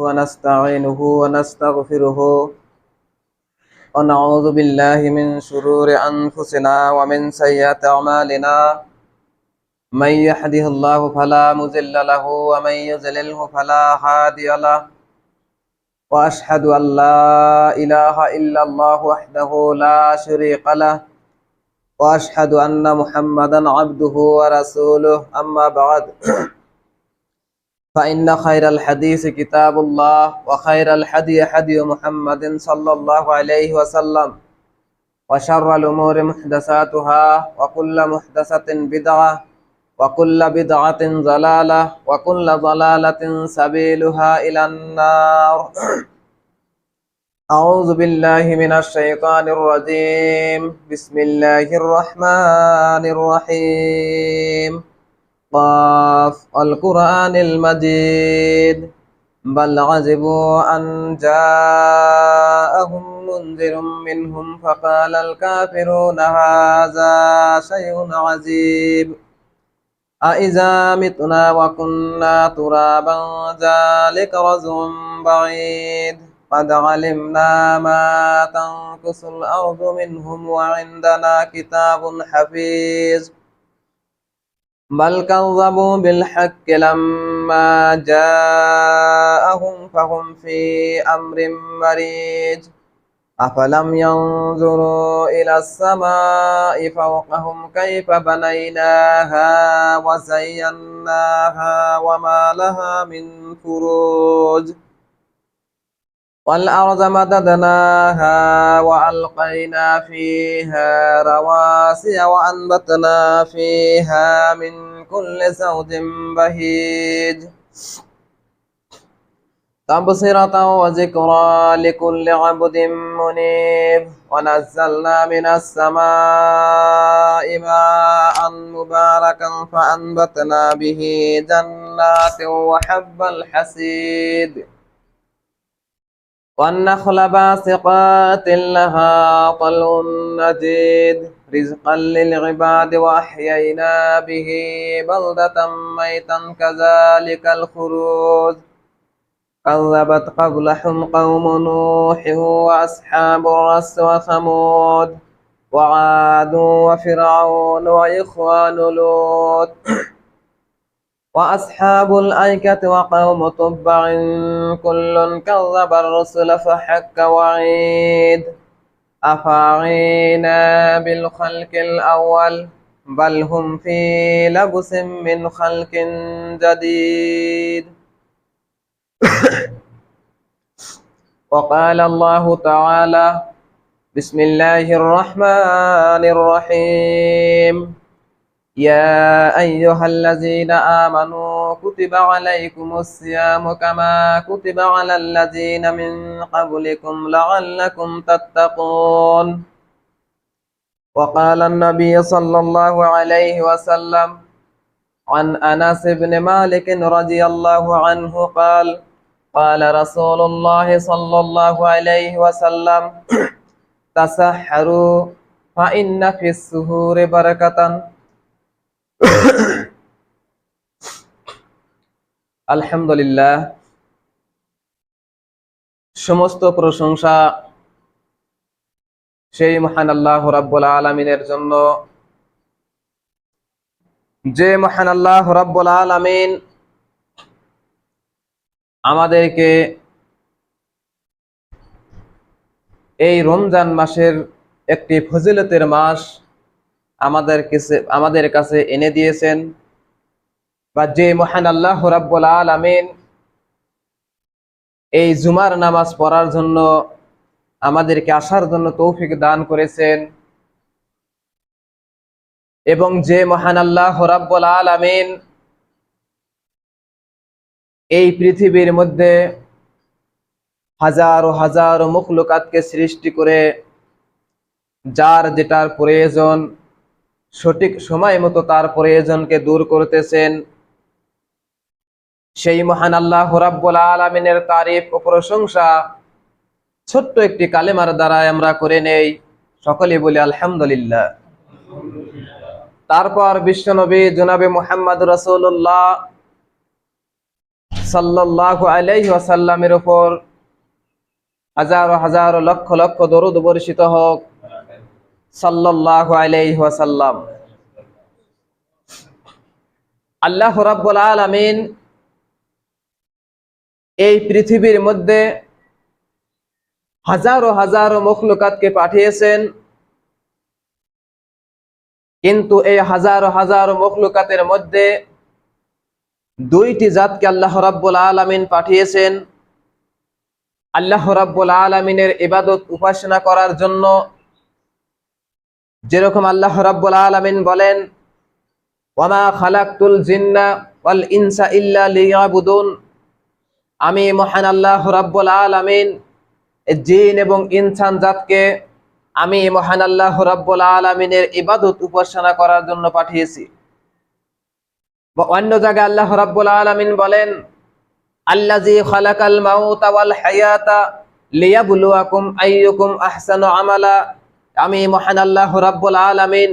ونستعينه ونستغفره ونعوذ بالله من شرور أنفسنا ومن سيئات أعمالنا من يهده الله فلا مضل له ومن يضلله فلا هادي له وأشهد أن لا إله إلا الله وحده لا شريك له وأشهد أن محمدا عبده ورسوله أما بعد فإن خير الحديث كتاب الله وخير الهدي هدي محمد صلى الله عليه وسلم وشر الأمور محدثاتها وكل محدثة بدعة وكل بدعة ضلالة وكل ضلالة سبيلها إلى النار أعوذ بالله من الشيطان الرجيم بسم الله الرحمن الرحيم قاف القرآن المجيد بل عجبوا أن جاءهم منذر منهم فقال الكافرون هذا شيء عجيب أإذا متنا وكنا ترابا ذلك رجع بعيد قد علمنا ما تنقص الأرض منهم وعندنا كتاب حفيظ بل كذبوا بالحق لما جاءهم فهم في أمر مريج أفلم ينظروا إلى السماء فوقهم كيف بنيناها وزيناها وما لها من فروج والأرض مددناها وألقينا فيها رواسي وأنبتنا فيها من كل زوج بهيج تبصرة وذكرى لكل عبد منيب ونزلنا من السماء ماء مباركا فأنبتنا به جنات وحب الحصيد والنخل باسقات لها طلع نضيد رزقا للعباد وأحيينا به بلدة ميتا كذلك الخروج كذبت قبلهم قوم نوح وأصحاب الرس وثمود وعاد وفرعون وإخوان لوط وأصحاب الأيكة وقوم تبع كل كذب الرسل فحق وعيد أفعينا بالخلق الأول بل هم في لبس من خلق جديد وقال الله تعالى بسم الله الرحمن الرحيم يا أيها الذين آمنوا كتب عليكم الصيام كما كتب على الذين من قبلكم لعلكم تتقون وقال النبي صلى الله عليه وسلم عن أنس بن مالك رضي الله عنه قال قال رسول الله صلى الله عليه وسلم تسحروا فإن في السحور بركة আলহামদুলিল্লাহ, সমস্ত প্রশংসা সেই মহান আল্লাহ রাব্বুল আলামিনের জন্য, যে মহান আল্লাহ রাব্বুল আলামিন আমাদেরকে এই রমজান মাসের একটি ফজিলতের মাস আমাদের কাছে এনে দিয়েছেন, বা যে মহান আল্লাহ রাব্বুল আলামিন এই জুমার নামাজ পড়ার জন্য আমাদেরকে আসার জন্য তৌফিক দান করেছেন, এবং যে মহান আল্লাহ রাব্বুল আলামিন এই পৃথিবীর মধ্যে হাজারো হাজারো মখলুকাতকে সৃষ্টি করে যার যেটার প্রয়োজন সঠিক সময় মতো তার প্রয়োজনকে দূর করতেছেন, সেই মহান আল্লাহ রাব্বুল আলামিনের তারিফ ও প্রশংসা ছোট্ট একটি কালেমার দ্বারা আমরা করে নেই। সকলে বলি আলহামদুলিল্লাহ। তারপর বিশ্বনবী জনাবে মুহাম্মদ রাসূলুল্লাহ সাল্লাল্লাহু আলাইহি ওয়াসাল্লামের উপর হাজারো হাজারো লক্ষ লক্ষ দরুদ বর্ষিত হোক। সাল্লাল্লাহু আলাইহি ওয়াসাল্লাম। আল্লাহ রাব্বুল আলামিন এই পৃথিবীর মধ্যে হাজারো হাজারো মখলুকাতকে পাঠিয়েছেন, কিন্তু এই হাজারো হাজারো মখলুকাতের মধ্যে দুইটি জাতকে আল্লাহ রাব্বুল আলামিন পাঠিয়েছেন আল্লাহ রাব্বুল আলামিনের ইবাদত উপাসনা করার জন্য। যেরকম আল্লাহ রাব্বুল আলামিন বলেন, ওয়ামা খালাকতুল জিন্না ওয়াল ইনসা ইল্লা লিয়াবুদুন, আমি মহান আল্লাহ রাব্বুল আলামিন জিন এবং ইনসান জাতকে আমি মহান আল্লাহ রাব্বুল আলামিনের ইবাদত উপাসনা করার জন্য পাঠিয়েছি। অন্য জায়গায় আল্লাহ রাব্বুল আলামিন বলেন, আল্লাযী খালাকাল মাউতা ওয়াল হায়াতা লিয়াবলুয়াকুম আইয়ুকুম আহসানু আমালা, আমি মহান আল্লাহ রাব্বুল আলামিন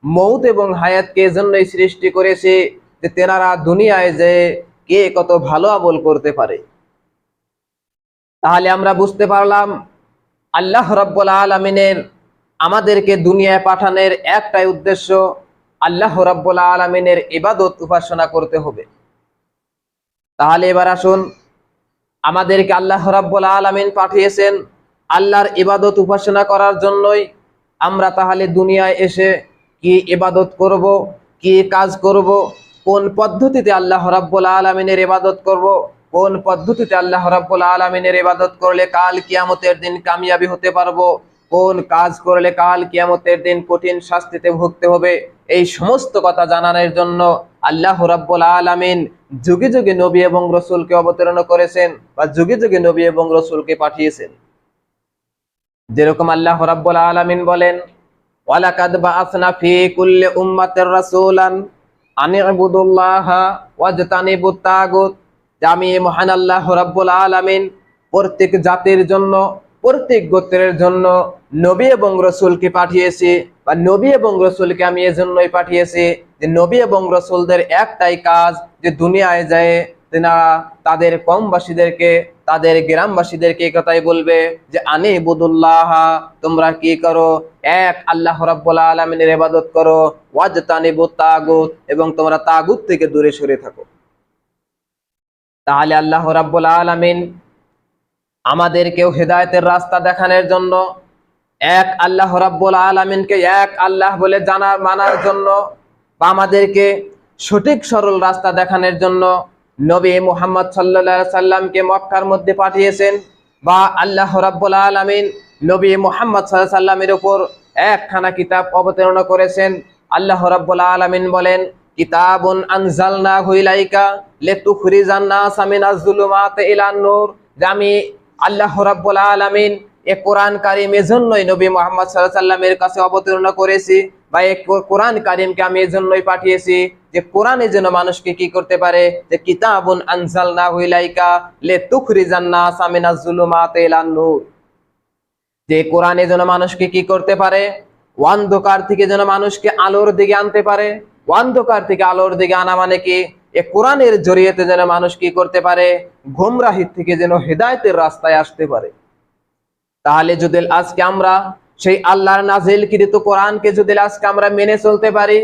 মউত এবং হায়াতকে এজন্যই সৃষ্টি করেছি যে তেনারা দুনিয়ায় যে কে কত ভালো আমল করতে পারে। তাহলে আমরা বুঝতে পারলাম আল্লাহ রাব্বুল আলামিনের আমাদেরকে দুনিয়ায় পাঠানোর একটাই উদ্দেশ্য, আল্লাহ রাব্বুল আলামিনের ইবাদত উপাসনা করতে হবে। তাহলে এবার আসুন, আমাদেরকে আল্লাহ রাব্বুল আলামিন পাঠিয়েছেন আল্লাহর ইবাদত উপাসনা করার জন্যই। আমরা তাহলে দুনিয়ায় এসে কি ইবাদত করব, কি কাজ করব, কোন পদ্ধতিতে আল্লাহ রাব্বুল আলামিনের ইবাদত করব, কোন পদ্ধতিতে আল্লাহ রাব্বুল আলামিনের ইবাদত করলে কাল কিয়ামতের দিন কামিয়াবি হতে পারবো, কোন কাজ করলে কাল কিয়ামতের দিন কঠিন শাস্তিতে ভুগতে হবে, এই সমস্ত কথা জানানোর জন্য আল্লাহ রাব্বুল আলামিন যুগে যুগে নবী এবং রাসূলকে অবতীর্ণ করেছেন বা যুগে যুগে নবী এবং রাসূলকে পাঠিয়েছেন। যেরকম আল্লাহ রাব্বুল আলামিন বলেন, ওয়ালাকাদ বাআসনা ফি কুল্লি উম্মাতির রাসূলান আন ইবুদুল্লাহা ওয়াজতানিবুত তাগুত, আমি মহান আল্লাহ রাব্বুল আলামিন প্রত্যেক জাতির জন্য, প্রত্যেক গোত্রের জন্য নবী এবং রাসূলকে পাঠিয়েছি, বা নবী এবং রাসূলকে আমি এজন্যই পাঠিয়েছি যে নবী এবং রাসূলদের একটাই কাজ যে দুনিয়ায় যায় তেনারা তাদের কমবাসীদেরকে, তাদের গ্রামবাসীদেরকে এই কথাই বলবে যে আনি ইবুদুল্লাহ, তোমরা কি করো, এক আল্লাহ রাব্বুল আলামিনের ইবাদত করো, ওয়াজতানিবুত তাগুত, এবং তোমরা তাগুত থেকে দূরে সরে থাকো। তাহলে আল্লাহ রাব্বুল আলামিন আমাদেরকেও হেদায়েতের রাস্তা দেখানোর জন্য, এক আল্লাহ রাব্বুল আলামিনকে এক আল্লাহ বলে জানার মানার জন্য, বা আমাদেরকে সঠিক সরল রাস্তা দেখানোর জন্য নবী মুহাম্মদ সাল্লাল্লাহু আলাইহি সাল্লামকে মক্কার মধ্যে পাঠিয়েছেন, বা আল্লাহ রাব্বুল আলামিন নবী মুহাম্মদ সাল্লাল্লাহু আলাইহি সাল্লামের উপর একখানা কিতাব অবতীর্ণ করেছেন। আল্লাহ রাব্বুল আলামিন বলেন, কিতাবুন আনজালনাহু ইলাইকা লিতুখরিজান নাসা মিনাজ যুলুমাতি ইলান নূর, যে আমি আল্লাহ রাব্বুল আলামিন এই কোরআন কারীম এজন্যই নবী মুহাম্মদ সাল্লাল্লাহু আলাইহি সাল্লামের কাছে অবতীর্ণ করেছি, বা এই কোরআন কারীমকে আমি এজন্যই পাঠিয়েছি যে কোরআনে যেন মানুষকে কি করতে পারে, যে কিতাবুন আনজালনাহু ইলাইকা লিতুখরিজান নাসা মিনাজ যুলুমাতি ইলান নূর, যে কোরআনে যেন মানুষকে কি করতে পারে, অন্ধকার থেকে যেন মানুষকে আলোর দিকে আনতে পারে। অন্ধকার থেকে আলোর দিকে আনা মানে কি, এই কোরআনের জরিয়তে যেন মানুষ কি করতে পারে, গোমরাহি থেকে যেন হেদায়েতের রাস্তায় আসতে পারে। তাহলে যদি আজকে আমরা সেই আল্লাহর নাজিলকৃত কোরআনকে যদি আজকে আমরা মেনে চলতে পারি,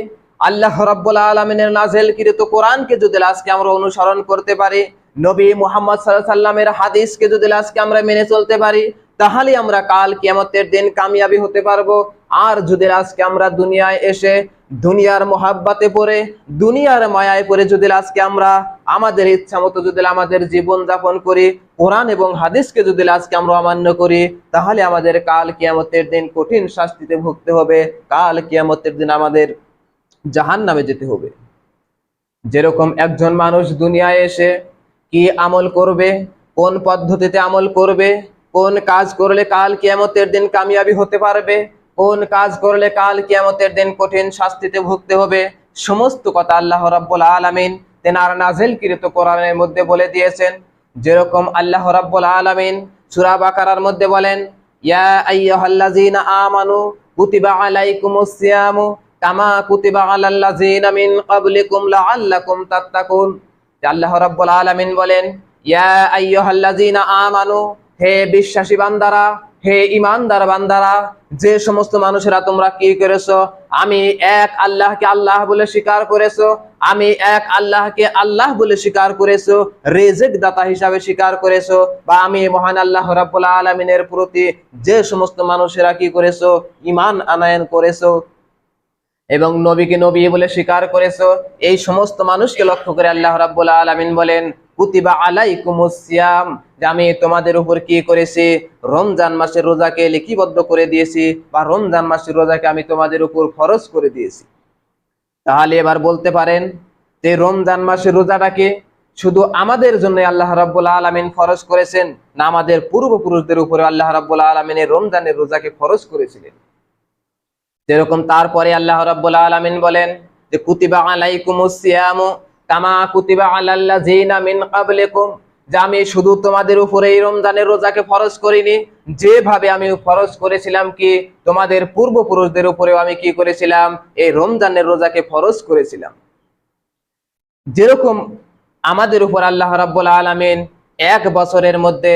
আল্লাহ রাব্বুল আলামিনের নাজিলকৃত কোরআনকে যদি আজকে আমরা অনুসরণ করতে পারি, নবী মুহাম্মদ সাল্লাল্লাহু আলাইহি সাল্লামের হাদিসকে যদি আজকে আমরা মেনে চলতে পারি, তাহলে আমরা কাল কিয়ামতের দিন কামিয়াবি হতে পারবো। আর যদি আজকে আমরা দুনিয়ায় এসে দুনিয়ার মোহাব্বতে পড়ে, দুনিয়ার মায়ায় পড়ে যদি আজকে আমরা আমাদের ইচ্ছা মতো যদি আমাদের জীবন যাপন করি, কোরআন এবং হাদিসকে যদি আজকে আমরা অমান্য করি, তাহলে আমাদের কাল কিয়ামতের দিন কঠিন শাস্তিতে ভুগতে হবে, কাল কিয়ামতের দিন আমাদের জাহান্নামে যেতে হবে। যেরকম একজন মানুষ দুনিয়ায় এসে কি আমল করবে, কোন পদ্ধতিতে আমল করবে, কোন কাজ করলে কাল কিয়ামতের দিন কামিয়াবি হতে পারবে, কোন কাজ করলে কাল কিয়ামতের দিন কঠিন শাস্তিতে ভুগতে হবে, সমস্ত কথা আল্লাহ রাব্বুল আলামিন তেনার নাজিলকৃত কোরআনের মধ্যে বলে দিয়েছেন। যেরকম আল্লাহ রাব্বুল আলামিন সূরা বাকারার মধ্যে বলেন, ইয়া আইয়ুহাল্লাযীনা আমানু কুতিবা আলাইকুমুস সিয়ামু কামা কুতিবা আলাল্লাযীনা মিন ক্বাবলিকুম লাআল্লাকুম তাত্তাকুন, আল্লাহ রাব্বুল আলামিন বলেন, ইয়া আইয়ুহাল্লাযীনা আমানু, হে বিশ্বাসী বান্দারা, হে ঈমানদার বান্দারা, যে সমস্ত মানুষেরা তোমরা কি করেছো, আমি এক আল্লাহকে আল্লাহ বলে স্বীকার করেছো, আমি এক আল্লাহকে আল্লাহ বলে স্বীকার করেছো, রিজিক দাতা হিসাবে স্বীকার করেছো, বা আমি মহান আল্লাহ রাব্বুল আলামিনের প্রতি যে সমস্ত মানুষেরা কি করেছো, ঈমান আনয়ন করেছো এবং নবীকে নবী বলে স্বীকার করেছো, এই সমস্ত মানুষকে লক্ষ্য করে আল্লাহ রাব্বুল আলামিন বলেন, কুতিবা আলাইকুমুস সিয়াম, যে আমি তোমাদের উপর কি করেছি, রমজান মাসের রোজাকে লিপিবদ্ধ করে দিয়েছি, বা রমজান মাসের রোজাকে আমি তোমাদের উপর ফরজ করে দিয়েছি। তাহলে এবার বলতে পারেন যে রমজান মাসের রোজাটাকে শুধু আমাদের জন্য আল্লাহ রাব্বুল আলামিন ফরজ করেছেন, না আমাদের পূর্বপুরুষদের উপরে আল্লাহ রাব্বুল আলামিন এই রমজানের রোজাকে ফরজ করেছিলেন? যেরকম তারপরে আল্লাহ রাব্বুল আলামিন বলেন যে কুতিবা আলাইকুমুস সিয়ামু কামা কুতিবা আলাল্লাযিনা মিন ক্বাবলিকুম, যে আমি শুধু তোমাদের উপরে এই রমজানের রোজাকে ফরজ করিনি, যেভাবে আমি ফরজ করেছিলাম কি তোমাদের পূর্বপুরুষদের উপরেও আমি কি করেছিলাম, এই রমজানের রোজাকে ফরজ করেছিলাম। যেরকম আমাদের উপর আল্লাহ রাব্বুল আলামিন এক বছরের মধ্যে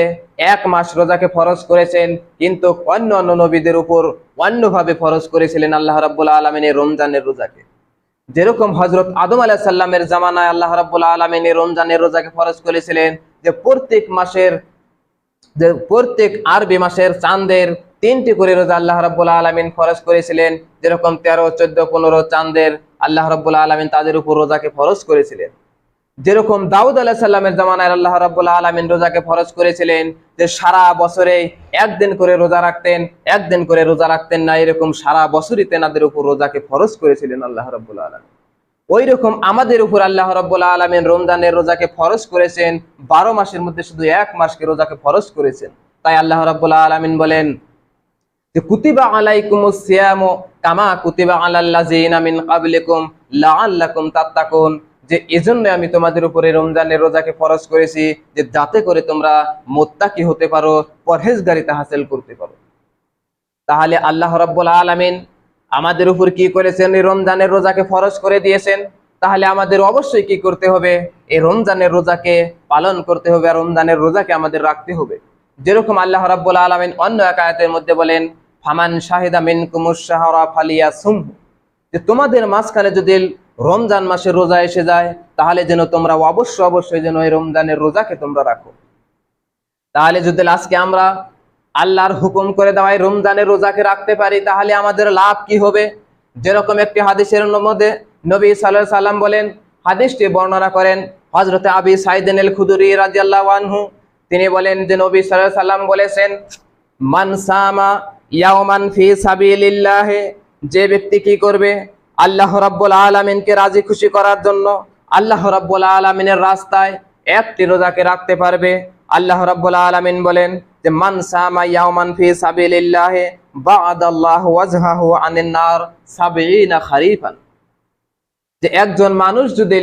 এক মাস রোজাকে ফরজ করেছেন, কিন্তু অন্য অন্য নবীদের উপর অন্যভাবে ফরজ করেছিলেন আল্লাহ রাব্বুল আলামিন এই রমজানের রোজাকে। যেরকম হযরত আদম আলাইহিস সালামের জামানায় আল্লাহ রাব্বুল আলামিন এই রমজানের রোজাকে ফরজ করেছিলেন, যে প্রত্যেক আরবি মাসের চাঁদের 3টি করে রোজা আল্লাহ রাব্বুল আলামিন ফরজ করেছিলেন। যেরকম 13, 14, 15 চাঁদের আল্লাহ রাব্বুল আলামিন তাদের উপর রোজাকে ফরজ করেছিলেন। যেরকম দাউদ আলাইহিস সালামের জামানায় আল্লাহ রাব্বুল আলামিন রোজাকে ফরজ করেছিলেন, যে সারা বছরে একদিন করে রোজা রাখতেন, একদিন করে রোজা রাখতেন না, এরকম সারা বছরই তেনাদের উপর রোজাকে ফরজ করেছিলেন আল্লাহ রাব্বুল আলামিন। ওই রকম আমাদের উপর আল্লাহ রাব্বুল আলামিন রমজানের রোজাকে ফরজ করেছেন, 12 মাসের মধ্যে শুধু এক মাসকে রোজাকে ফরজ করেছেন। তাই আল্লাহ রাব্বুল আলামিন বলেন যে কুতিবা আলাইকুমুস সিয়ামু কামা কুতিবা আলাল্লাযিনা মিন ক্বাবলিকুম লাআল্লাকুম তাত্তাকুন, যে এজন্য আমি তোমাদের উপরে রমজানের রোজাকে ফরজ করেছি, যে যাতে করে তোমরা মুত্তাকি হতে পারো, পরহেজগারিতা হাসিল করতে পারো। তাহলে আল্লাহ রাব্বুল আলামিন আমাদের উপর কি করেছেন, এই রমজানের রোজাকে ফরজ করে দিয়েছেন। তাহলে আমাদের অবশ্যই কি করতে হবে, এই রমজানের রোজাকে পালন করতে হবে, আর রমজানের রোজাকে আমাদের রাখতে হবে। যেরকম আল্লাহ রাব্বুল আলামিন অন্য এক আয়াতের মধ্যে বলেন, ফামান শাহিদা মিনকুমুশ শাহরা ফালিয়াসুমহু, যে তোমাদের মাঝখানে যদি রমজান মাসের রোজা এসে যায়, তাহলে যেন তোমরা অবশ্যই যেন এই রমজানের রোজাকে তোমরা রাখো। তাহলে যদি আজকে আমরা আল্লাহর হুকুম করে দেওয়ায় রমজানের রোজাকে রাখতে পারি, তাহলে আমাদের লাভ কি হবে? যেরকম একটি হাদিসের মধ্যে নবী সাল্লাল্লাহু আলাইহি সাল্লাম বলেন, হাদিসটি বর্ণনা করেন হযরত আবী সাঈদ আল খুদরি রাদিয়াল্লাহু আনহু। তিনি বলেন যে নবী সাল্লাল্লাহু আলাইহি সাল্লাম বলেছেন, মান সামা ইয়াওমান ফি সাবিলিল্লাহ, যে ব্যক্তি কি করবে আল্লাহ রাব্বুল আলামিনকে রাজি খুশি করার জন্য আল্লাহ রাব্বুল আলামিনের রাস্তায় একটি রোজাকে রাখতে পারবে। আল্লাহ রাব্বুল আলামিন বলেন যে মান সামা ইয়াওমান ফি সাবিলিল্লাহ বা'দাল্লাহু ওয়াজহাহু আনিন নার 70 খারিফান, যে একজন মানুষ যদি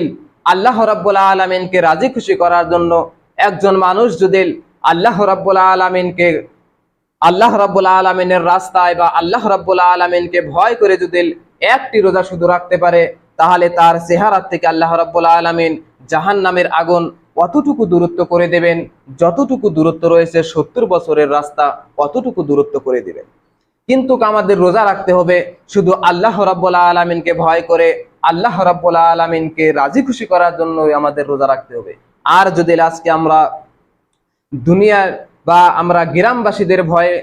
আল্লাহ রাব্বুল আলামিনকে রাজি খুশি করার জন্য, একজন মানুষ যদি আল্লাহ রাব্বুল আলামিনের রাস্তায় বা আল্লাহ রাব্বুল আলামিনকে ভয় করে যদি একটি রোজা শুধু রাখতে পারে, তাহলে তার চেহারা থেকে আল্লাহ রাব্বুল আলামিন জাহান্নামের আগুন অতটুকু দূরত্ব করে দেবেন, যতটুকু দূরত্ব রয়েছে 70 বছরের রাস্তা, অতটুকু দূরত্ব করে দিবেন। কিন্তু আমাদের রোজা রাখতে হবে শুধু আল্লাহ রাব্বুল আলামিনকে ভয় করে, আল্লাহ রাব্বুল আলামিনকে রাজি খুশি করার জন্যই আমাদের রোজা রাখতে হবে। আর যদি আজকে আমরা দুনিয়ার বা আমরা গ্রামবাসীদের ভয়ে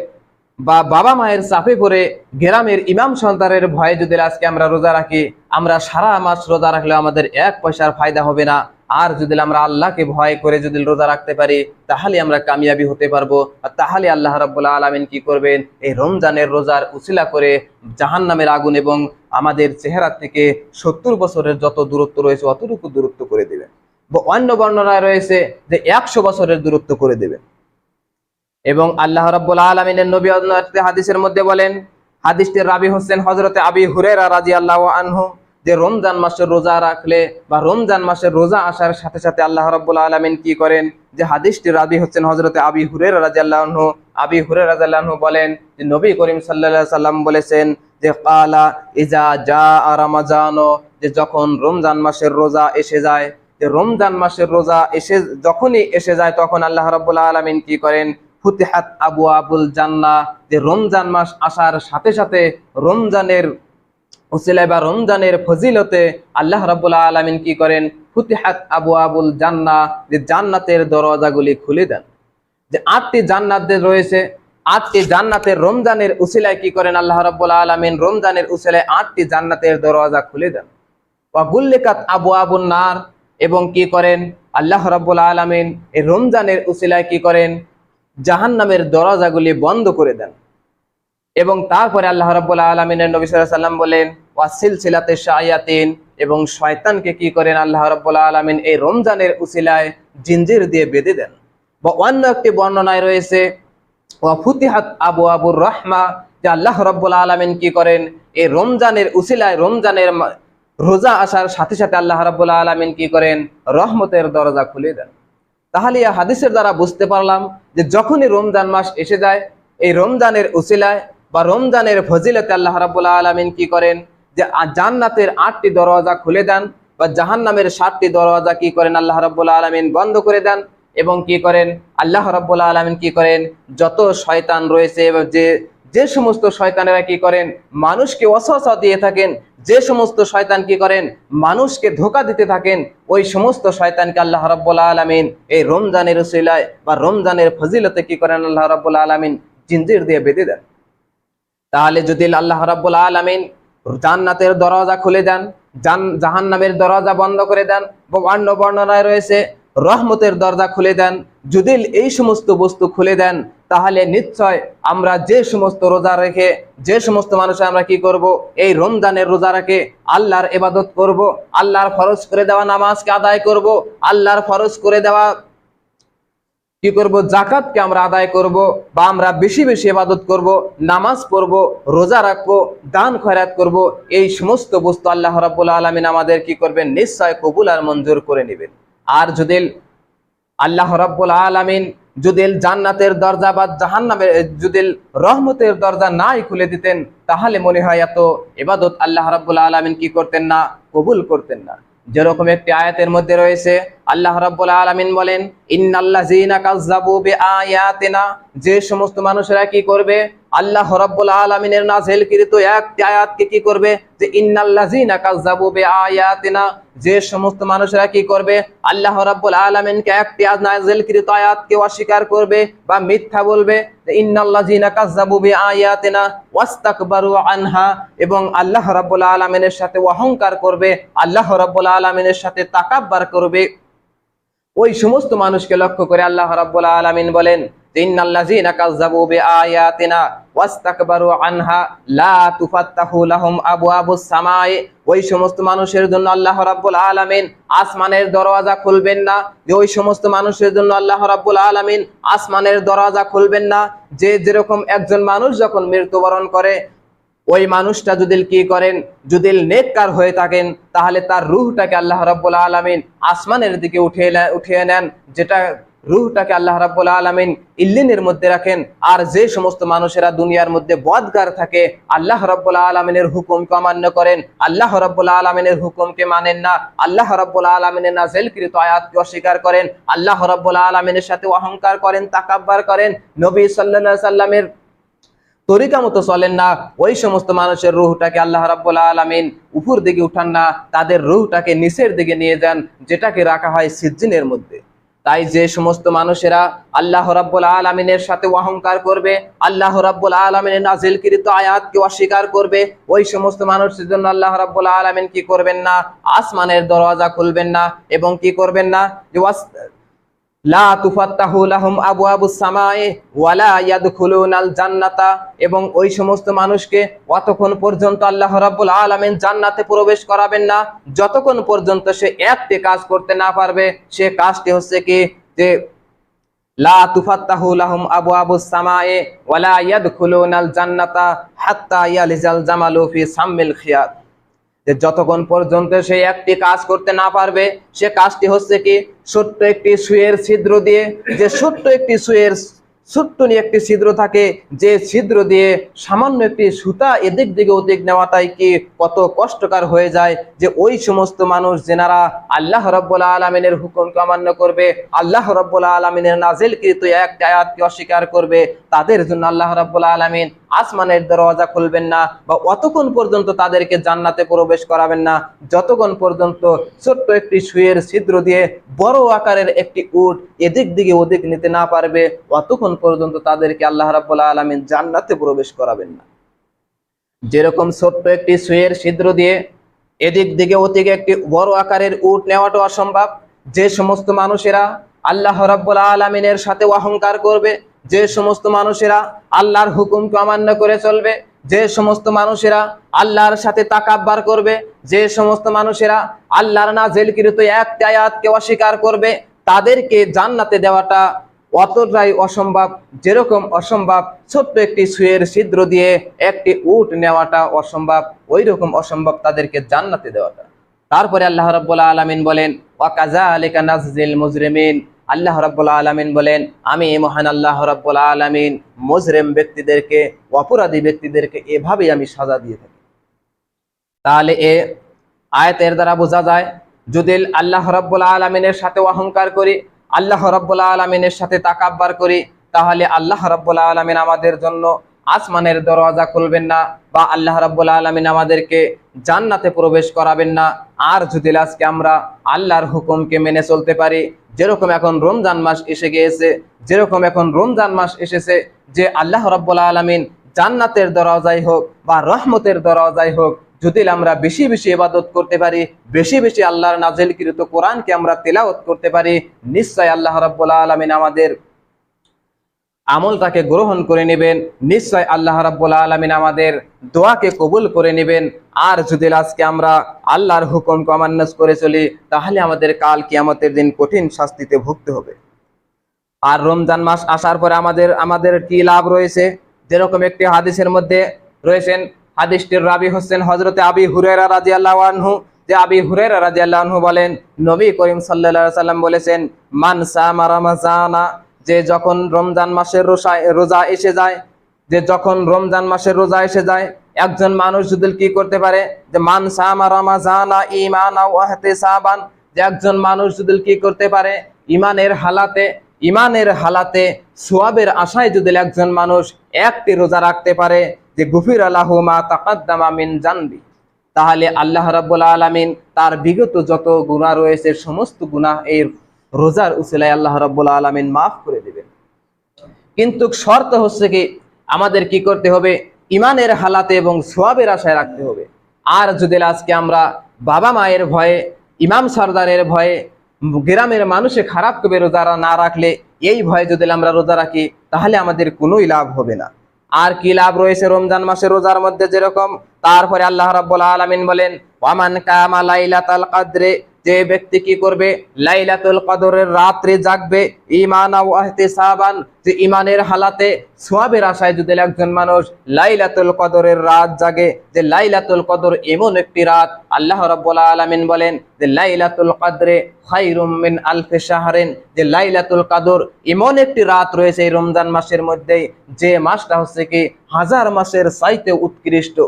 বা বাবা মায়ের চাপে পড়ে গ্রামের ইমাম সন্তানের ভয়ে যদি আজকে আমরা রোজা রাখি, আমরা সারা মাস রোজা রাখলে আমাদের 1 পয়সার ফায়দা হবে না। আর যদি আমরা আল্লাহকে ভয় করে যদি রোজা রাখতে পারি, তাহলে আমরা কামিয়াবি হতে পারবো। আর তাহলে আল্লাহ রাব্বুল আলামিন কি করবেন, এই রমজানের রোজার উসিলা করে জাহান্নামের আগুন এবং আমাদের চেহারা থেকে 70 বছরের যত দূরত্ব রয়েছে অতটুকু দূরত্ব করে দেবেন। অন্য বর্ণনায় রয়েছে যে 100 বছরের দূরত্ব করে দেবেন। এবং আল্লাহ রাব্বুল আলামিনের নবী হাদিসের মধ্যে বলেন, হাদিসটির রাবী হচ্ছেন হযরত আবী হুরায়রা রাদিয়াল্লাহু আনহু, যে রমজান মাসের রোজা রাখলে বা রমজান মাসের রোজা আসার সাথে সাথে আল্লাহ রাব্বুল আলামিন কি করেন, যে হাদিসটির রাবী হচ্ছেন হযরত আবী হুরায়রা রাদিয়াল্লাহু আনহু। আবী হুরায়রা রাদিয়াল্লাহু আনহু বলেন যে নবী করিম সাল্লাল্লাহু আলাইহি সাল্লাম বলেছেন যে ক্বালা ইজা জাআ রমাজান, যে যখন রমজান মাসের রোজা এসে যায়, যে রমজান মাসের রোজা যখনই এসে যায় তখন আল্লাহ রাব্বুল আলামিন কি করেন, ফুতিহাত আবওয়াবুল জান্নাহ, যে রমজান মাস আসার সাথে সাথে রমজানের উসিলায় বা রমজানের ফজিলতে আল্লাহ রাব্বুল আলামিন কি করেন, ফুতিহাত আবওয়াবুল জান্নাহ, যে জান্নাতের দরজাগুলি খুলে দেন। যে 8টি জান্নাত রয়েছে, 8টি জান্নাতের রমজানের উসিলায় কি করেন আল্লাহ রাব্বুল আলামিন, রমজানের উসিলায় 8টি জান্নাতের দরজা খুলে দেন। ওয়া গুল্লিকাত আবওয়াবুন নার, এবং কি করেন আল্লাহ রাব্বুল আলামিন এই রমজানের উসিলায় কি করেন, জাহান্নামের দরজাগুলি বন্ধ করে দেন। এবং তারপরে আল্লাহ রাব্বুল আলামিনের নবী সাল্লাল্লাহু আলাইহি ওয়াসাল্লাম বলেন ওয়াসিলসিলাতে শায়াতিন, এবং শয়তানকে কি করেন আল্লাহ রাব্বুল আলামিন এই রমজানের উসিলায় জিনজির দিয়ে বেঁধে দেন। বা অন্য একটি বর্ণনায় রয়েছে ওয়া ফুতিহাত আবওয়াবুর রাহমা, যে আল্লাহ রাব্বুল আলামিন কি করেন এই রমজানের উসিলায়, রমজানের রোজা আসার সাথে সাথে আল্লাহ রাব্বুল আলামিন কি করেন, রহমতের দরজা খুলে দেন। তাহলে এই হাদিসের দ্বারা বুঝতে পারলাম যে যখনই রমজান মাস এসে যায়, এই রমজানের উসিলায় বা রমজানের ফজিলতে আল্লাহ রাব্বুল আলামিন কি করেন, যে জান্নাতের 8টি দরজা খুলে দেন, বা জাহান্নামের 7টি দরজা কি করেন আল্লাহ রাব্বুল আলামিন বন্ধ করে দেন। এবং কি করেন আল্লাহ রাব্বুল আলামিন কি করেন, যত শয়তান রয়েছে যে সমস্ত শয়তানেরা কি করেন মানুষকে ওয়াসওয়াসা দিয়ে থাকেন, যে সমস্ত শয়তান কি করেন মানুষকে ধোঁকা দিতে থাকেন, ওই সমস্ত শয়তানকে আল্লাহ রাব্বুল আলামিন এই রমজানের উসিলায় বা রমজানের ফজিলতে কি করেন আল্লাহ রাব্বুল আলামিন জিনজির দিয়ে বেঁধে দেন। তাহলে যদি আল্লাহ রাব্বুল আলামিন জান্নাতের দরজা খুলে দেন, জাহান্নামের দরজা বন্ধ করে দেন, অন্য বর্ণনায় রয়েছে রহমতের দরজা খুলে দেন, যদি এই সমস্ত বস্তু খুলে দেন তাহলে নিশ্চয় আমরা যে সমস্ত রোজা রেখে, যে সমস্ত মানুষ আমরা কি করব, এই রমজানের রোজা রেখে আল্লাহর ইবাদত করব, আল্লাহর ফরজ করে দেওয়া নামাজকে আদায় করব, আল্লাহর ফরজ করে দেওয়া কি করব যাকাতকে আমরা আদায় করব, বা আমরা বেশি বেশি ইবাদত করব, নামাজ পড়ব, রোজা রাখবো, দান খয়রাত করব, এই সমস্ত বস্তু আল্লাহ রাব্বুল আলামিন আমাদের কি করবেন, নিশ্চয় কবুল আর মঞ্জুর করে নেবেন। আর যদি আল্লাহ রাব্বুল আলামিন যদি জান্নাতের দরজা বা জাহান্নামের যদি রহমতের দরজা নাই খুলে দিতেন, তাহলে মনে হয় এত ইবাদত আল্লাহ রাব্বুল আলামিন কি করতেন না, কবুল করতেন না। যেরকম একটি আয়াতের মধ্যে রয়েছে আল্লাহ রাব্বুল আলামিন বলেন ইন্নাল্লাযীনা কাযযাবু বিআয়াতিনা, যে সমস্ত মানুষেরা কি করবে আল্লাহ রাব্বুল আলামিনের নাযিলকৃত একটি আয়াতকে কি করবে, যে ইন্নাল্লাযীনা কাযযাবু বিআয়াতিনা, যে সমস্ত মানুষেরা কি করবে আল্লাহ রাব্বুল আলামিনকে একটি নাযিলকৃত আয়াতকে অস্বীকার করবে বা মিথ্যা বলবে, ইন্নাল্লাযীনা কাযযাবু বিআয়াতিনা ওয়াস্তাকবারু আনহা, এবং আল্লাহ রাব্বুল আলামিনের সাথে অহংকার করবে, আল্লাহ রাব্বুল আলামিনের সাথে তাকাব্বুর করবে, ওই সমস্ত মানুষকে লক্ষ্য করে আল্লাহ রাব্বুল আলামিন বলেন ইন্নাল্লাযীনা কাযযাবু বিআয়াতিনা ওয়াস্তাকবারু আনহা লা তুফাত্তাহু লাহুম আবওয়াবুস সামাই, ওই সমস্ত মানুষের জন্য আল্লাহ রাব্বুল আলামিন আসমানের দরজা খুলবেন না, যে ওই সমস্ত মানুষের জন্য আল্লাহ রাব্বুল আলামিন আসমানের দরজা খুলবেন না, যে যেরকম একজন মানুষ যখন মৃত্যুবরণ করে ওই মানুষটা যদি কি করেন, যদি নেককার হয়ে থাকেন তাহলে তার রূহটাকে আল্লাহ রাব্বুল আলামিন আসমানের দিকে উঠিয়ে নেন, যেটা রূহটাকে আল্লাহ রাব্বুল আলামিন ইল্লিনের মধ্যে রাখেন। আর যে সমস্ত মানুষেরা দুনিয়ার মধ্যে বদকার থাকে, আল্লাহ রাব্বুল আলামিনের হুকুমকে অমান্য করেন, আল্লাহ রাব্বুল আলামিনের হুকুমকে মানেন না, আল্লাহ রাব্বুল আলামিনের নাযিলকৃত আয়াতকে অস্বীকার করেন, আল্লাহ রাব্বুল আলামিনের সাথে অহংকার করেন, তাকাব্বুর করেন, নবী সাল্লাল্লাহু আলাইহি সাল্লামের তরিকা মতো চলেন না, ওই সমস্ত মানুষের রূহটাকে আল্লাহ রাব্বুল আলামিন উপর দিকে উঠান না, তাদের রূহটাকে নিচের দিকে নিয়ে যান, যেটাকে রাখা হয় সিজ্জিনের মধ্যে। তাই যে সমস্ত মানুষেরা আল্লাহ রাব্বুল আলামিনের সাথে অহংকার করবে, আল্লাহ রাব্বুল আলামিনের নাযিলকৃত আয়াতকে অস্বীকার করবে, ওই সমস্ত মানুষের জন্য আল্লাহ রাব্বুল আলামিন কি করবেন না, আসমানের দরজা খুলবেন না, এবং কি করবেন না, যে লা তুফাত্তাহু লাহুম আবওয়াবুস সামাই ওয়ালা ইয়াদখুলুনাল জান্নাতা, এবং ওই সমস্ত মানুষকে অতক্ষণ পর্যন্ত আল্লাহ রাব্বুল আলামিন জান্নাতে প্রবেশ করাবেন না যতক্ষণ পর্যন্ত সে একটি কাজ করতে না পারবে। সে কাজটি হচ্ছে কি, যে লা তুফাত্তাহু লাহুম আবওয়াবুস সামাই ওয়ালা ইয়াদখুলুনাল জান্নাতা হাত্তা ইয়ালিজাল জামালু ফি সাম্মিল খিয়াত, যে যতক্ষণ পর্যন্ত সে একটি কাজ করতে না পারবে, সে কাজটি হচ্ছে কি, ছোট্ট একটি সুইয়ের ছিদ্র দিয়ে, যে ছোট্ট একটি সুইয়ের ছোট্ট একটি ছিদ্র থাকে, যে ছিদ্র দিয়ে সামান্য একটি সুতা এদিক দিকে ওদিক নেওয়াটাই কি কত কষ্টকর হয়ে যায়, যে ওই সমস্ত মানুষ যেনারা আল্লাহ রাব্বুল আলামিনের হুকুমকে অমান্য করবে, আল্লাহ রাব্বুল আলামিনের নাজিলকৃত একটা আয়াতকে অস্বীকার করবে, তাদের জন্য আল্লাহ রাব্বুল আলামিন আসমানের দরওয়াজা খুলবেন না, বা অতক্ষণ পর্যন্ত তাদেরকে জান্নাতে প্রবেশ করাবেন না যতক্ষণ পর্যন্ত ছোট্ট একটি সুইয়ের ছিদ্র দিয়ে বড় আকারের একটি উট এদিক দিকে ওদিক নিতে না পারবে, অতক্ষণ পর্যন্ত তাদেরকে আল্লাহ রাব্বুল আলামিন জান্নাতে প্রবেশ করাবেন না। যেরকম ছোট্ট একটি সুইয়ের ছিদ্র দিয়ে এদিক দিকে ওদিকে একটি বড় আকারের উট নেওয়াটা অসম্ভব, যে সমস্ত মানুষেরা আল্লাহ রাব্বুল আলামিনের সাথে অহংকার করবে, যে সমস্ত মানুষেরা আল্লাহর হুকুমকে অমান্য করে চলবে, যে সমস্ত মানুষেরা আল্লাহর সাথে তাকাব্বার করবে, যে সমস্ত মানুষেরা আল্লাহর নাজিলকৃত একটা আয়াতকে অস্বীকার করবে, তাদেরকে জান্নাতে দেওয়াটা অতটাই অসম্ভব, যেরকম অসম্ভব ছোট্ট একটি সুইয়ের ছিদ্র দিয়ে একটি উট নেওয়াটা অসম্ভব, ওই রকম অসম্ভব তাদেরকে জান্নাতে দেওয়াটা। তারপরে আল্লাহ রাব্বুল আলামিন বলেন ওয়াকাযালিকা নাজজিল মুজরিমিন, আল্লাহ রাব্বুল আলামিন বলেন আমি মহান আল্লাহ রাব্বুল আলামিন মুজরিম ব্যক্তিদেরকে, অপরাধী ব্যক্তিদেরকে এভাবেই আমি সাজা দিয়ে থাকি। তাহলে এ আয়াতের দ্বারা বোঝা যায়, যদি আল্লাহ রাব্বুল আলামিনের সাথে অহংকার করি, আল্লাহ রাব্বুল আলামিনের সাথে তাকাব্বার করি, তাহলে আল্লাহ রাব্বুল আলামিন আমাদের জন্য আসমানের দরওয়াজা খুলবেন না, বা আল্লাহ রাব্বুল আলামিন আমাদেরকে জান্নাতে প্রবেশ করাবেন না। আর যদি আজকে আমরা আল্লাহর হুকুমকে মেনে চলতে পারি, যেরকম এখন রমজান মাস এসে গিয়েছে, যেরকম এখন রমজান মাস এসেছে, যে আল্লাহ রাব্বুল আলামিন জান্নাতের দরওয়াজাই হোক বা রহমতের দরওয়াজাই হোক, যদি আমরা বেশি বেশি ইবাদত করতে পারি, বেশি বেশি আল্লাহর নাজিলকৃত কোরআনকে আমরা তেলাওয়াত করতে পারি, নিশ্চয় আল্লাহ রাব্বুল আলামিন আমাদের আমলটাকে গ্রহণ করে নেবেন, নিশ্চয় আল্লাহ রাব্বুল আলামিন আমাদের দোয়াকে কবুল করে নেবেন। আর যদি আজকে আমরা আল্লাহর হুকুমকে অমান্য করে চলি, তাহলে আমাদের কাল কিয়ামতের দিন কঠিন শাস্তিতে ভুগতে হবে। আর রমজান মাস আসার পরে আমাদের কি লাভ রয়েছে, যেরকম একটি হাদিসের মধ্যে রয়েছেন, হাদিসটির রাবি হচ্ছেন হযরতে আবি হুরায়রা রাদিয়াল্লাহু আনহু, যে আবি হুরায়রা রাদিয়াল্লাহু আনহু বলেন নবী করিম সাল্লাল্লাহু আলাইহি সাল্লাম বলেছেন মান সামা রমাজানা, যে যখন রমজান মাসের রোজা এসে যায়, যে যখন রমজান মাসের রোজা এসে যায়, একজন মানুষ যদি কি করতে পারে, যে মান সামা রমাজানা ঈমানাও ওয়া ইহতিসাবান, যে একজন মানুষ যদি কি করতে পারে, ইমানের হালাতে সওয়াবের আশায় যদি একজন মানুষ একটি রোজা রাখতে পারে, যে গুফিরা লাহু মা তাকাদ্দামা মিন জানবি, তাহলে আল্লাহ রাব্বুল আলামিন তার বিগত যত গুনাহ রয়েছে সমস্ত গুনাহ এই রোজার উসিলায় আল্লাহ রাব্বুল আলামিন মাফ করে দিবেন। কিন্তু শর্ত হচ্ছে কি, আমাদের কি করতে হবে, ইমানের হালাতে এবং সওয়াবের আশায় রাখতে হবে। আর যদি আজকে আমরা বাবা মায়ের ভয়ে, ইমাম সরদারের ভয়ে, গ্রামের মানুষে খারাপ করে রোজা না রাখলে, এই ভয়ে যদি আমরা রোজা রাখি, তাহলে আমাদের কোনোই লাভ হবে না। আর কি লাভ রয়েছে রমজান মাসের রোজার মধ্যে, যেরকম তারপরে আল্লাহ রাব্বুল আলামিন বলেন ওয়ামান কামা লাইলাতুল কদরে, যে ব্যক্তি কি করবে, লাইলাতুল কদরের রাত্রে জাগবে, ঈমানা ওয়া ইহতিসাবান, যে ঈমানের হালাতে সওয়াবের আশায় যদি একজন মানুষ লাইলাতুল কদরের রাত জাগে, যে লাইলাতুল কদর এমন একটি রাত, আল্লাহ রাব্বুল আলামিন বলেন যে লাইলাতুল কদরে খায়রুম মিন আলফি শাহরিন, যে লাইলাতুল কদর এমন একটি রাত রয়েছে এই রমজান মাসের মধ্যে, যে মাসটা হচ্ছে কি হাজার মাসের চাইতে উৎকৃষ্ট।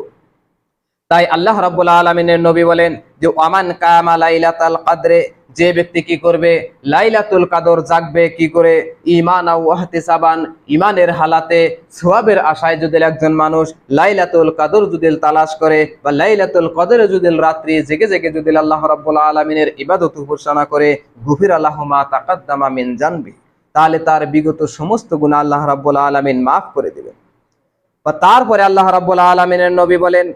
তাই আল্লাহ রাব্বুল আলামিনের নবী বলেন যে ওয়ামান কামা লাইলাতুল কদরে, যে ব্যক্তি কি করবে, লাইলাতুল কদর জাগবে কি করে, ঈমানা ওয়া ইহতিসাবান, ঈমানের হালাতে সওয়াবের আশায় যদি একজন মানুষ লাইলাতুল কদর যদি তালাশ করে, বা লাইলাতুল কদরে যদি রাত্রি জেগে জেগে যদি আল্লাহ রাব্বুল আলামিনের ইবাদত উপাসনা করে, গুফিরা লাহু মা তাকাদ্দামা মিন জানবি, তাহলে তার বিগত সমস্ত গুনাহ আল্লাহ রাব্বুল আলামিন মাফ করে দিবেন। বা তারপরে আল্লাহ রাব্বুল আলামিনের নবী বলেন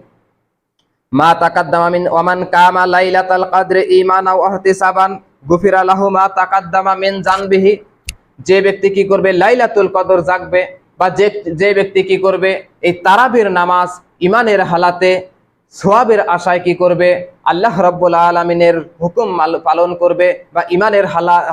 মা তাকাদ্দামা মিন ওয়ামান কামা লাইলাতুল কদরে ঈমানা ওয়া ইহতিসাবান গুফিরা লাহু মা তাকাদ্দামা মিন জানবিহি, যে ব্যক্তি কি করবে লাইলাতুল কদর জাগবে, বা যে ব্যক্তি কি করবে এই তারাবির নামাজ ইমানের হালাতে সওয়াবের আশায় কি করবে, আল্লাহ রাব্বুল আলামিনের হুকুম পালন করবে, বা ইমানের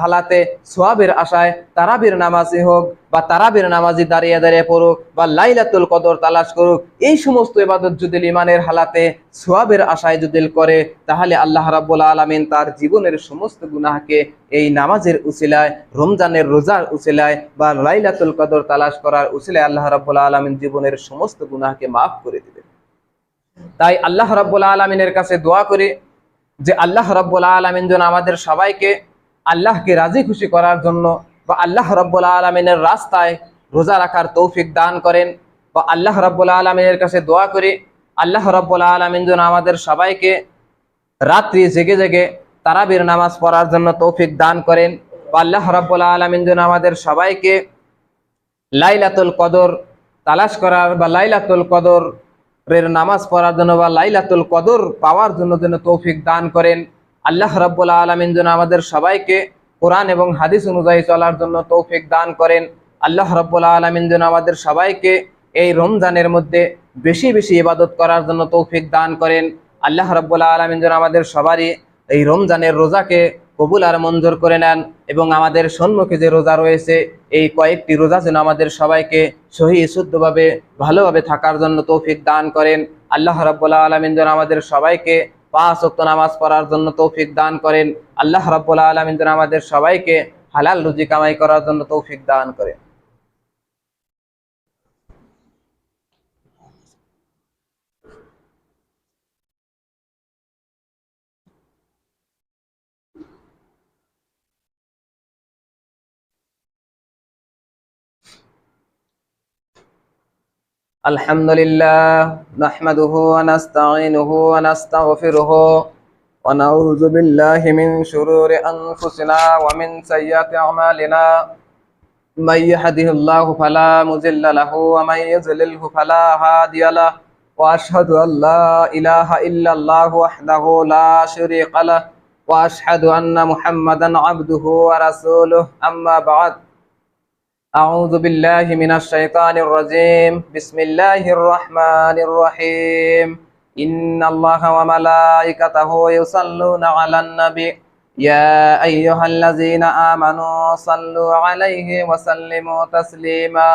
হালাতে সওয়াবের আশায় তারাবির নামাজি হোক বা তারাবির নামাজি দাঁড়িয়ে দাঁড়িয়ে পড়ুক বা লাইলাতুল কদর তালাশ করুক, এই সমস্ত ইবাদত যদি ইমানের হালাতে সওয়াবের আশায় যদি করে, তাহলে আল্লাহ রাব্বুল আলামিন তার জীবনের সমস্ত গুনাহকে এই নামাজের উসিলায়, রমজানের রোজার উসিলায় বা লাইলাতুল কদর তালাশ করার উসিলায় আল্লাহ রাব্বুল আলামিন জীবনের সমস্ত গুনাহকে মাফ করে দিবেন। তাই আল্লাহ রাব্বুল আলামিনের কাছে দোয়া করি যে আল্লাহ রাব্বুল আলামিন যেন আমাদের সবাইকে আল্লাহকে রাজি খুশি করার জন্য বা আল্লাহ রাব্বুল আলামিনের রাস্তায় রোজা রাখার তৌফিক দান করেন। বা আল্লাহ রাব্বুল আলামিনের কাছে দোয়া করি আল্লাহ রাব্বুল আলামিন যেন আমাদের সবাইকে রাত্রি জেগে জেগে তারাবির নামাজ পড়ার জন্য তৌফিক দান করেন। বা আল্লাহ রাব্বুল আলামিন যেন আমাদের সবাইকে লাইলাতুল কদর তালাশ করার বা লাইলাতুল কদর এর নামাজ পড়ার জন্য বা লাইলাতুল কদর পাওয়ার জন্য যেন তৌফিক দান করেন। আল্লাহ রাব্বুল আলামিন যেন আমাদের সবাইকে কোরআন এবং হাদিস অনুযায়ী চলার জন্য তৌফিক দান করেন। আল্লাহ রাব্বুল আলামিন যেন আমাদের সবাইকে এই রমজানের মধ্যে বেশি বেশি ইবাদত করার জন্য তৌফিক দান করেন। আল্লাহ রাব্বুল আলামিন যেন আমাদের সবারই এই রমজানের রোজাকে কবুল আর মঞ্জুর করে নেন, এবং আমাদের সম্মুখে যে রোজা রয়েছে এই কয়েকটি রোজা যেন আমাদের সবাইকে সহি শুদ্ধভাবে ভালোভাবে থাকার জন্য তৌফিক দান করেন। আল্লাহ রাব্বুল আলামিন যেন আমাদের সবাইকে 5 ওয়াক্ত নামাজ পড়ার জন্য তৌফিক দান করেন। আল্লাহ রাব্বুল আলামিন যেন আমাদের সবাইকে হালাল রুজি কামাই করার জন্য তৌফিক দান করেন। আলহামদুলিল্লাহ নাহমাদুহু ওয়া নাস্তাঈনুহু ওয়া নাস্তাগফিরুহু ওয়া নাউযু বিল্লাহি মিন শুরুরি আনফুসিনা ওয়া মিন সাইয়্যাতি আমালিনা মান ইয়াহদিহিল্লাহু ফালা মুযিল্লা লাহু ওয়া মান ইউদ্লিলহু ফালা হাদিয়া লাহু ওয়া আশহাদু আল লা ইলাহা ইল্লাল্লাহু ওয়াহদাহু লা শারীকা লাহু ওয়া আশহাদু আন্না মুহাম্মাদান আবদুহু ওয়া রাসূলুহু আম্মা বা'দ। أعوذ بالله من الشيطان الرجيم بسم الله الرحمن الرحيم إن الله وملائكته يصلون على النبي يا أيها الذين آمنوا صلوا عليه وسلموا تسليما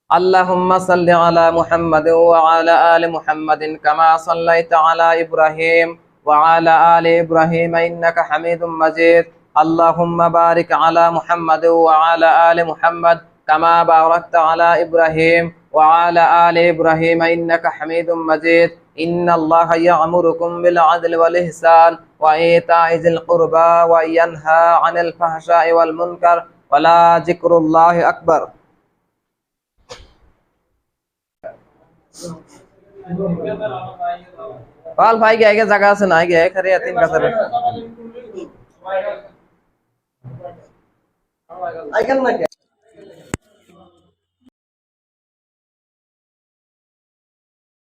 اللهم صل على محمد وعلى آل محمد كما صليت على إبراهيم وعلى آل إبراهيم إنك حميد مجيد اللهم بارك على محمد وعلى آل محمد كما باركت على إبراهيم وعلى آل إبراهيم إنك حميد مجيد إن الله يأمركم بالعدل والإحسان وإيتاء ذي القربى وينهى عن الفحشاء والمنكر ولا ذكر الله أكبر। पाल भाई के आगे जगह से ना गया खरे तीन का सर